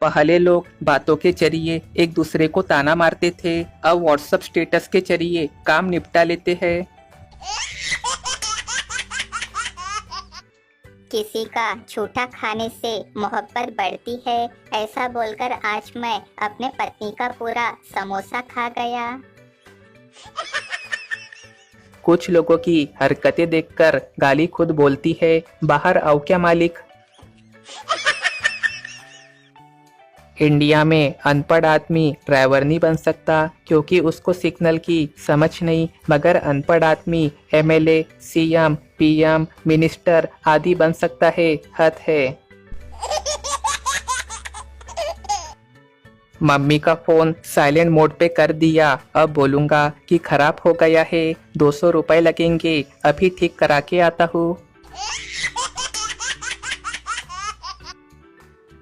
पहले लोग बातों के जरिए एक दूसरे को ताना मारते थे, अब व्हाट्सएप स्टेटस के जरिए काम निपटा लेते हैं। किसी का झूठा खाने से मोहब्बत बढ़ती है, ऐसा बोलकर आज मैं अपने पत्नी का पूरा समोसा खा गया। कुछ लोगों की हरकतें देखकर गाली खुद बोलती है, बाहर आओ क्या मालिक। इंडिया में अनपढ़ आदमी ड्राइवर नहीं बन सकता क्योंकि उसको सिग्नल की समझ नहीं, मगर अनपढ़ आदमी एमएलए, सीएम, पीएम, मिनिस्टर आदि बन सकता है। हद है। मम्मी का फोन साइलेंट मोड पे कर दिया, अब बोलूंगा कि खराब हो गया है, 200 रुपए लगेंगे, अभी ठीक करा के आता हूँ।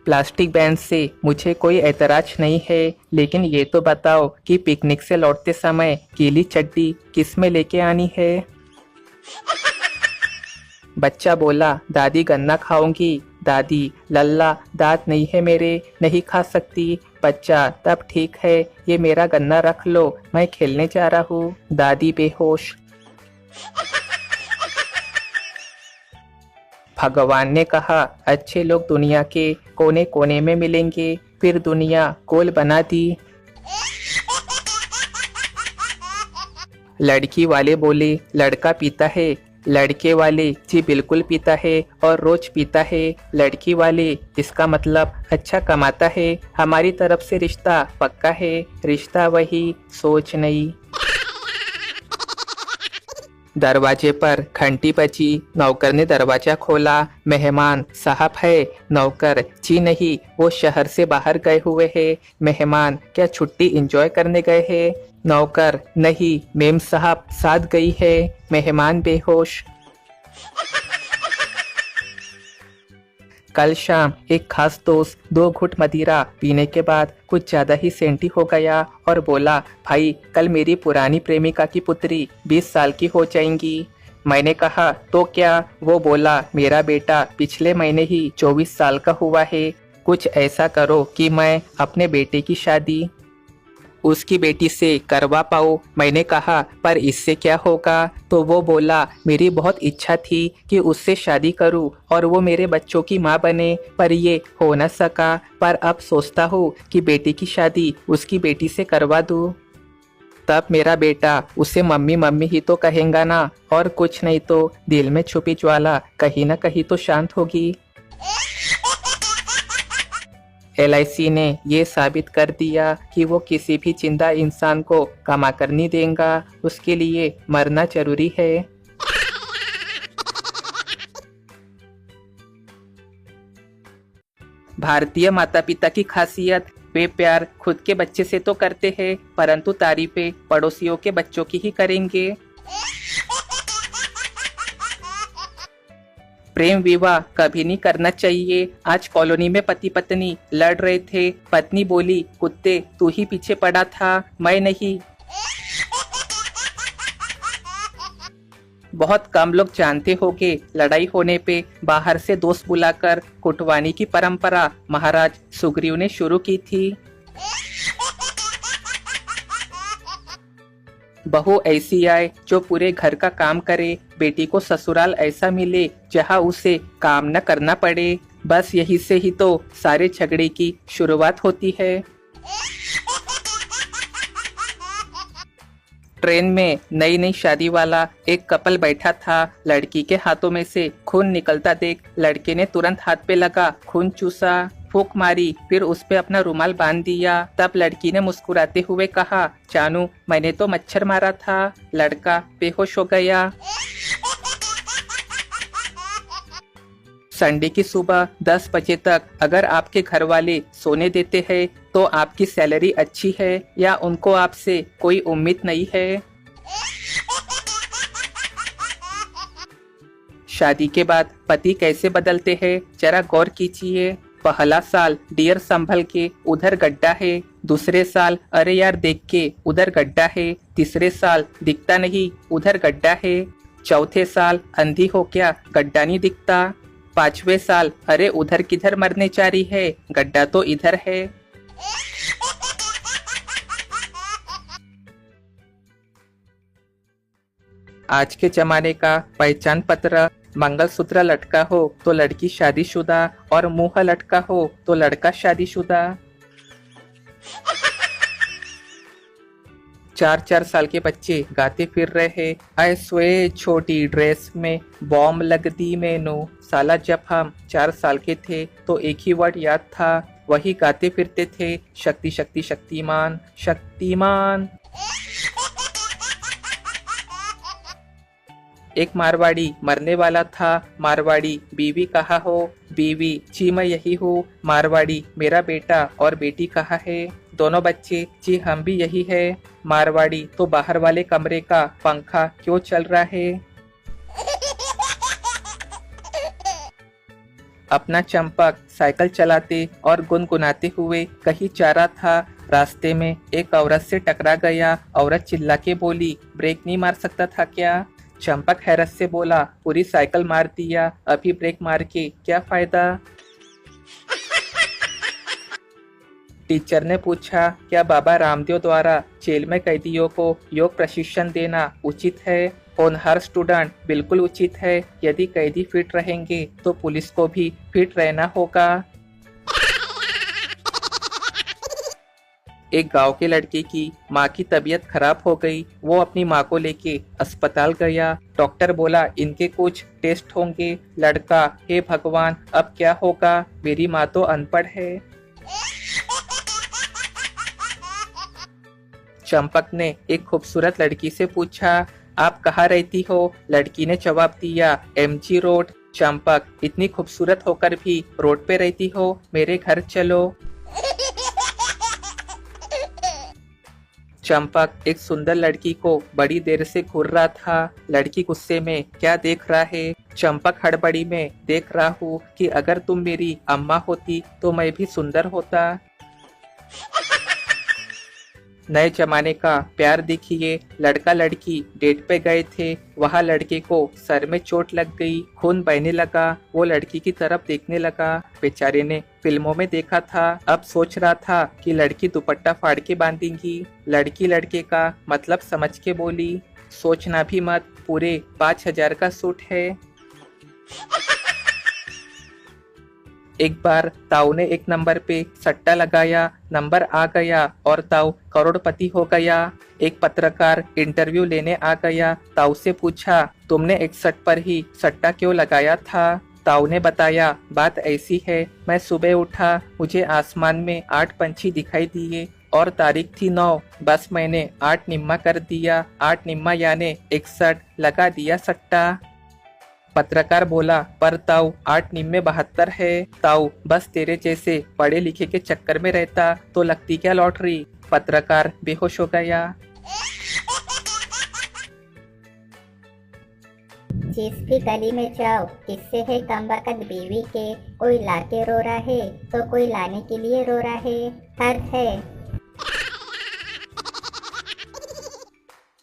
प्लास्टिक बैन से मुझे कोई ऐतराज नहीं है, लेकिन ये तो बताओ कि पिकनिक से लौटते समय गीली चड्डी किस में लेके आनी है। बच्चा बोला, दादी गन्ना खाऊंगी। दादी, लल्ला दांत नहीं है मेरे, नहीं खा सकती। बच्चा, तब ठीक है, ये मेरा गन्ना रख लो, मैं खेलने जा रहा हूँ। दादी बेहोश। भगवान ने कहा, अच्छे लोग दुनिया के कोने कोने में मिलेंगे, फिर दुनिया गोल बना दी। लड़की वाले बोले, लड़का पीता है। लड़के वाले, जी बिल्कुल पीता है और रोज पीता है। लड़की वाले, इसका मतलब अच्छा कमाता है, हमारी तरफ से रिश्ता पक्का है। रिश्ता वही, सोच नहीं। दरवाजे पर घंटी बजी, नौकर ने दरवाजा खोला। मेहमान साहब है। नौकर, जी नहीं, वो शहर से बाहर गए हुए हैं। मेहमान, क्या छुट्टी एंजॉय करने गए हैं? नौकर, नहीं, मेम साहब साथ गई है। मेहमान बेहोश। कल शाम एक खास दोस्त 2 घुट मदिरा पीने के बाद कुछ ज्यादा ही सेंटी हो गया और बोला, भाई कल मेरी पुरानी प्रेमिका की पुत्री 20 साल की हो जाएंगी। मैंने कहा, तो क्या? वो बोला, मेरा बेटा पिछले महीने ही 24 साल का हुआ है, कुछ ऐसा करो कि मैं अपने बेटे की शादी उसकी बेटी से करवा पाओ। मैंने कहा, पर इससे क्या होगा? तो वो बोला, मेरी बहुत इच्छा थी कि उससे शादी करूं और वो मेरे बच्चों की माँ बने, पर ये हो न सका। पर अब सोचता हूँ कि बेटी की शादी उसकी बेटी से करवा दूं। तब मेरा बेटा उसे मम्मी मम्मी ही तो कहेगा ना, और कुछ नहीं तो दिल में छुपी ज्वाला कहीं न कहीं तो शांत होगी। LIC ने ये साबित कर दिया कि वो किसी भी जिंदा इंसान को कमा कर नहीं देगा, उसके लिए मरना जरूरी है। भारतीय माता पिता की खासियत, वे प्यार खुद के बच्चे से तो करते हैं, परंतु तारीफें पड़ोसियों के बच्चों की ही करेंगे। प्रेम विवाह कभी नहीं करना चाहिए। आज कॉलोनी में पति पत्नी लड़ रहे थे। पत्नी बोली, कुत्ते तू ही पीछे पड़ा था, मैं नहीं। बहुत कम लोग जानते होंगे, लड़ाई होने पे बाहर से दोस्त बुलाकर कुटवानी की परंपरा महाराज सुग्रीव ने शुरू की थी। बहू ऐसी आए जो पूरे घर का काम करे, बेटी को ससुराल ऐसा मिले जहां उसे काम न करना पड़े। बस यही से ही तो सारे झगड़े की शुरुआत होती है। ट्रेन में नई नई शादी वाला एक कपल बैठा था। लड़की के हाथों में से खून निकलता देख लड़के ने तुरंत हाथ पे लगा खून चूसा, फूंक मारी, फिर उस पे अपना रुमाल बांध दिया। तब लड़की ने मुस्कुराते हुए कहा, जानू मैंने तो मच्छर मारा था। लड़का बेहोश हो गया। संडे की सुबह 10 बजे तक अगर आपके घर वाले सोने देते हैं तो आपकी सैलरी अच्छी है या उनको आपसे कोई उम्मीद नहीं है। शादी के बाद पति कैसे बदलते हैं जरा गौर कीजिए। पहला साल डियर संभल के, उधर गड्ढा है। दूसरे साल अरे यार देख के, उधर गड्ढा है। तीसरे साल दिखता नहीं, उधर गड्ढा है। चौथे साल अंधी हो क्या, गड्ढा नहीं दिखता। 5वें साल, अरे उधर किधर मरने जा रही है, गड्ढा तो इधर है। आज के जमाने का पहचान पत्र, मंगलसूत्र लटका हो तो लड़की शादीशुदा और मुंह लटका हो तो लड़का शादीशुदा। 4-4 साल के बच्चे गाते फिर रहे, आए सोए छोटी ड्रेस में बॉम्ब लग दी मैनू। साला जब हम 4 साल के थे तो एक ही वर्ड याद था, वही गाते फिरते थे, शक्ति शक्ति शक्तिमान शक्तिमान। एक मारवाड़ी मरने वाला था, मारवाड़ी बीवी कहाँ हो, बीवी जी मैं यही हूँ, मारवाड़ी मेरा बेटा और बेटी कहाँ है, दोनों बच्चे जी हम भी यही है, मारवाड़ी तो बाहर वाले कमरे का पंखा क्यों चल रहा है। अपना चंपक साइकिल चलाते और गुनगुनाते हुए कहीं जा रहा था, रास्ते में एक औरत से टकरा गया। औरत चिल्ला के बोली, ब्रेक नहीं मार सकता था क्या। चंपक हैरत से बोला, पूरी साइकिल मार दिया, अभी ब्रेक मार के क्या फायदा। टीचर ने पूछा, क्या बाबा रामदेव द्वारा जेल में कैदियों को योग प्रशिक्षण देना उचित है। होनहार स्टूडेंट, बिल्कुल उचित है, यदि कैदी फिट रहेंगे तो पुलिस को भी फिट रहना होगा। एक गांव के लड़के की माँ की तबीयत खराब हो गई, वो अपनी माँ को लेके अस्पताल गया। डॉक्टर बोला, इनके कुछ टेस्ट होंगे। लड़का, हे भगवान अब क्या होगा, मेरी माँ तो अनपढ़ है। चंपक ने एक खूबसूरत लड़की से पूछा, आप कहाँ रहती हो। लड़की ने जवाब दिया, MG रोड। चंपक, इतनी खूबसूरत होकर भी रोड पे रहती हो, मेरे घर चलो। चंपक एक सुंदर लड़की को बड़ी देर से घूर रहा था। लड़की गुस्से में, क्या देख रहा है। चंपक हड़बड़ी में, देख रहा हूँ कि अगर तुम मेरी अम्मा होती तो मैं भी सुंदर होता। नए जमाने का प्यार देखिए, लड़का लड़की डेट पे गए थे, वहाँ लड़के को सर में चोट लग गई, खून बहने लगा, वो लड़की की तरफ देखने लगा। बेचारे ने फिल्मों में देखा था, अब सोच रहा था कि लड़की दुपट्टा फाड़ के बांधेंगी। लड़की लड़के का मतलब समझ के बोली, सोचना भी मत, पूरे 5,000 का सूट है। एक बार ताऊ ने एक नंबर पे सट्टा लगाया, नंबर आ गया और ताऊ करोड़पति हो गया। एक पत्रकार इंटरव्यू लेने आ गया, ताऊ से पूछा, तुमने 61 पर ही सट्टा क्यों लगाया था। ताऊ ने बताया, बात ऐसी है, मैं सुबह उठा, मुझे आसमान में 8 पंछी दिखाई दिए और तारीख थी 9, बस मैंने 8 निम्मा कर दिया, 8 निम्मा यानी 61, लगा दिया सट्टा। पत्रकार बोला, पर ताऊ 8 निम्मे 72 है। ताऊ, बस तेरे जैसे पढ़े लिखे के चक्कर में रहता तो लगती क्या लॉटरी। पत्रकार बेहोश हो गया। जिसकी गली में जाओ, किससे है कमबख्त बीवी के, कोई लाके रो रहा है तो कोई लाने के लिए रो रहा है, हर है।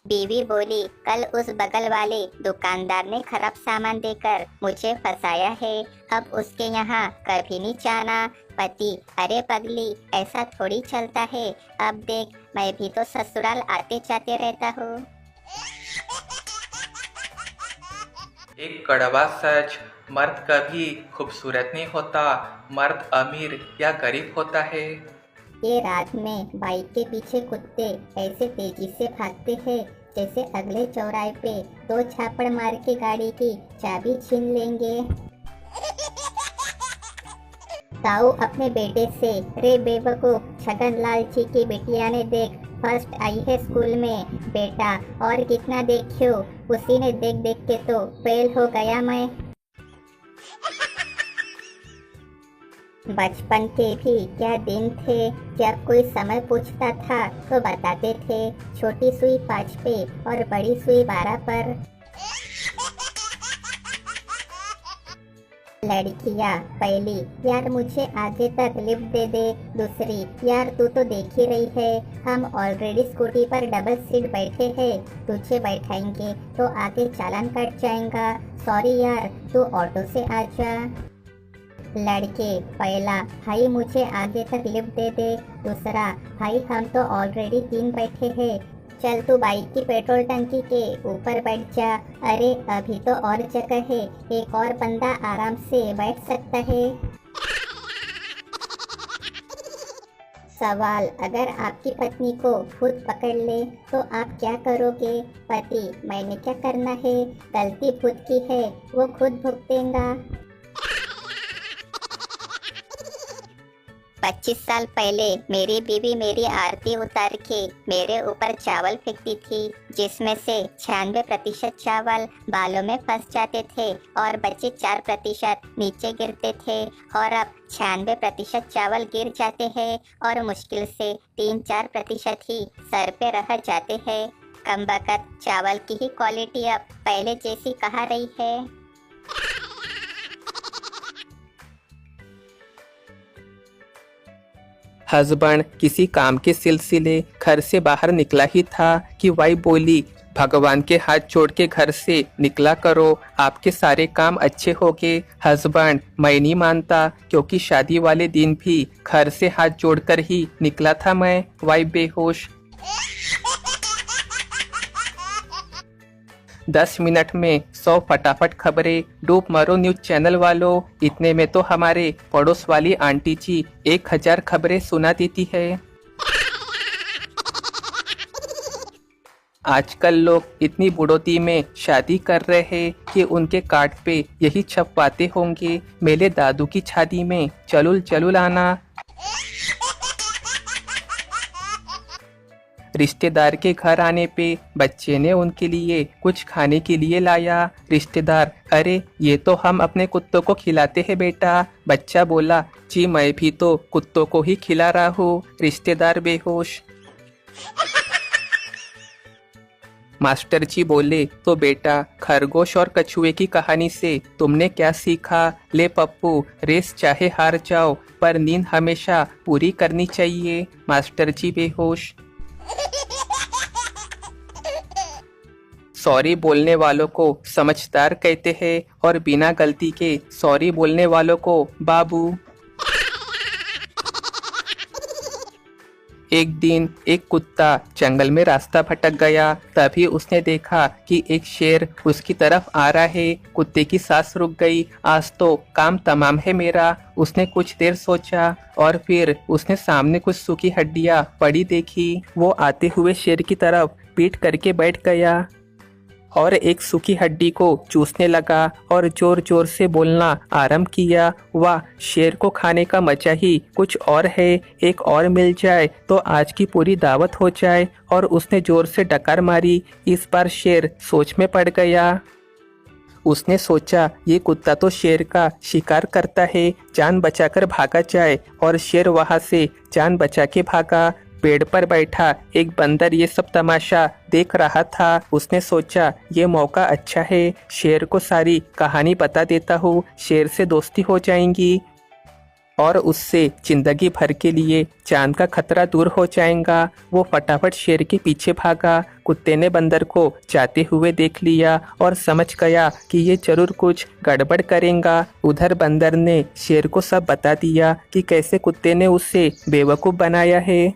बीवी बोली, कल उस बगल वाले दुकानदार ने खराब सामान देकर मुझे फंसाया है, अब उसके यहाँ कभी नहीं जाना। पति, अरे पगली, ऐसा थोड़ी चलता है, अब देख मैं भी तो ससुराल आते जाते रहता हूँ। एक कड़वा सच, मर्द कभी खूबसूरत नहीं होता, मर्द अमीर या गरीब होता है। ये रात में बाइक के पीछे कुत्ते ऐसे तेजी से भागते हैं जैसे अगले चौराहे पे 2 झापड़ मार के गाड़ी की चाबी छीन लेंगे। ताऊ अपने बेटे से, रे बेवकूफ, छगन लाल जी की बिटिया ने देख फर्स्ट आई है स्कूल में, बेटा और कितना देखियो, उसी ने देख देख के तो फेल हो गया मैं। बचपन के भी क्या दिन थे, जब कोई समय पूछता था तो बताते थे छोटी सुई 5 पे और बड़ी सुई 12 पर। लड़कियां, पहली, यार मुझे आगे तक लिफ्ट दे दे, दूसरी, यार तू तो देख ही रही है हम ऑलरेडी स्कूटी पर डबल सीट बैठे हैं, तुझे बैठाएंगे तो आगे चालान कट जाएगा, सॉरी यार तू ऑटो से आ जा। लड़के, पहला, भाई मुझे आगे तक लिफ्ट दे दे। दूसरा, भाई हम तो ऑलरेडी 3 बैठे हैं, चल तू बाइक की पेट्रोल टंकी के ऊपर बैठ जा। अरे अभी तो और जगह है, एक और बंदा आराम से बैठ सकता है। सवाल, अगर आपकी पत्नी को खुद पकड़ ले तो आप क्या करोगे? पति, मैंने क्या करना है, गलती खुद की है, वो खुद भुगतेगा। 25 साल पहले मेरी बीवी मेरी आरती उतार के मेरे ऊपर चावल फेंकती थी, जिसमें से 96% चावल बालों में फंस जाते थे और बचे 4% नीचे गिरते थे। और अब 96% चावल गिर जाते हैं और मुश्किल से 3-4% ही सर पे रह जाते हैं। कमबख्त चावल की ही क्वालिटी अब पहले जैसी कहाँ रही है। हस्बैंड किसी काम के सिलसिले घर से बाहर निकला ही था कि वाइफ बोली, भगवान के हाथ जोड़ के घर से निकला करो, आपके सारे काम अच्छे होंगे। हस्बैंड, मैं नहीं मानता, क्योंकि शादी वाले दिन भी घर से हाथ जोड़कर ही निकला था मैं। वाइफ बेहोश। 10 मिनट में 100 फटाफट खबरें। डूब मरो न्यूज चैनल वालों, इतने में तो हमारे पड़ोस वाली आंटी जी 1000 खबरें सुना देती है। आजकल लोग इतनी बुढ़ोती में शादी कर रहे हैं कि उनके कार्ड पे यही छपवाते होंगे, मेरे दादू की शादी में चलुल चलुल आना। रिश्तेदार के घर आने पे बच्चे ने उनके लिए कुछ खाने के लिए लाया। रिश्तेदार, अरे ये तो हम अपने कुत्तों को खिलाते हैं बेटा। बच्चा बोला, जी मैं भी तो कुत्तों को ही खिला रहा हूँ। रिश्तेदार बेहोश। मास्टर जी बोले, तो बेटा खरगोश और कछुए की कहानी से तुमने क्या सीखा? ले पप्पू, रेस चाहे हार जाओ पर नींद हमेशा पूरी करनी चाहिए। मास्टर जी बेहोश। सॉरी बोलने वालों को समझदार कहते हैं और बिना गलती के सॉरी बोलने वालों को बाबू। एक दिन एक कुत्ता जंगल में रास्ता भटक गया। तभी उसने देखा कि एक शेर उसकी तरफ आ रहा है। कुत्ते की सांस रुक गई। आज तो काम तमाम है मेरा। उसने कुछ देर सोचा और फिर उसने सामने कुछ सूखी हड्डियां पड़ी देखी। वो आते हुए शेर की तरफ पीठ करके बैठ गया और एक सूखी हड्डी को चूसने लगा और जोर जोर से बोलना आरंभ किया, वाह, शेर को खाने का मजा ही कुछ और है, एक और मिल जाए तो आज की पूरी दावत हो जाए। और उसने जोर से डकार मारी। इस बार शेर सोच में पड़ गया। उसने सोचा, ये कुत्ता तो शेर का शिकार करता है, जान बचाकर भागा जाए। और शेर वहां से जान बचा के भागा। पेड़ पर बैठा एक बंदर ये सब तमाशा देख रहा था। उसने सोचा, ये मौका अच्छा है, शेर को सारी कहानी बता देता हूँ, शेर से दोस्ती हो जाएंगी और उससे जिंदगी भर के लिए जान का खतरा दूर हो जाएगा। वो फटाफट शेर के पीछे भागा। कुत्ते ने बंदर को जाते हुए देख लिया और समझ गया कि ये जरूर कुछ गड़बड़ करेगा। उधर बंदर ने शेर को सब बता दिया कि कैसे कुत्ते ने उसे बेवकूफ़ बनाया है।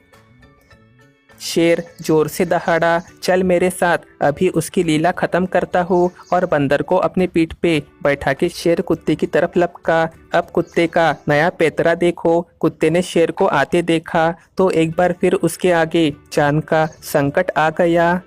शेर जोर से दहाड़ा, चल मेरे साथ, अभी उसकी लीला खत्म करता हूँ। और बंदर को अपने पीठ पे बैठा के शेर कुत्ते की तरफ लपका। अब कुत्ते का नया पैतरा देखो। कुत्ते ने शेर को आते देखा तो एक बार फिर उसके आगे जान का संकट आ गया,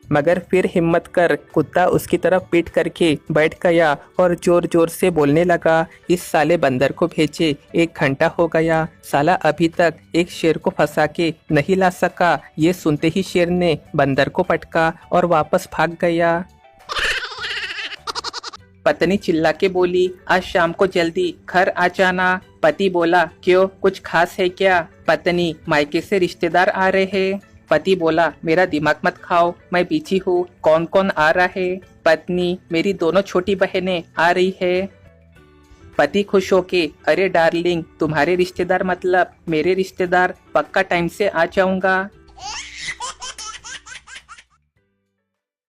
मगर फिर हिम्मत कर कुत्ता उसकी तरफ पीठ करके बैठ गया और जोर जोर से बोलने लगा, इस साले बंदर को भेजे 1 घंटा हो गया, साला अभी तक एक शेर को फंसा के नहीं ला सका। ये सुनते ही शेर ने बंदर को पटका और वापस भाग गया। पत्नी चिल्ला के बोली, आज शाम को जल्दी घर आ जाना। पति बोला, क्यों, कुछ खास है क्या? पत्नी, मायके से रिश्तेदार आ रहे हैं। पति बोला, मेरा दिमाग मत खाओ, मैं बिजी हूँ, कौन कौन आ रहा है? पत्नी, मेरी दोनों छोटी बहनें आ रही है। पति खुश होके, अरे डार्लिंग, तुम्हारे रिश्तेदार मतलब मेरे रिश्तेदार, पक्का टाइम से आ जाऊंगा।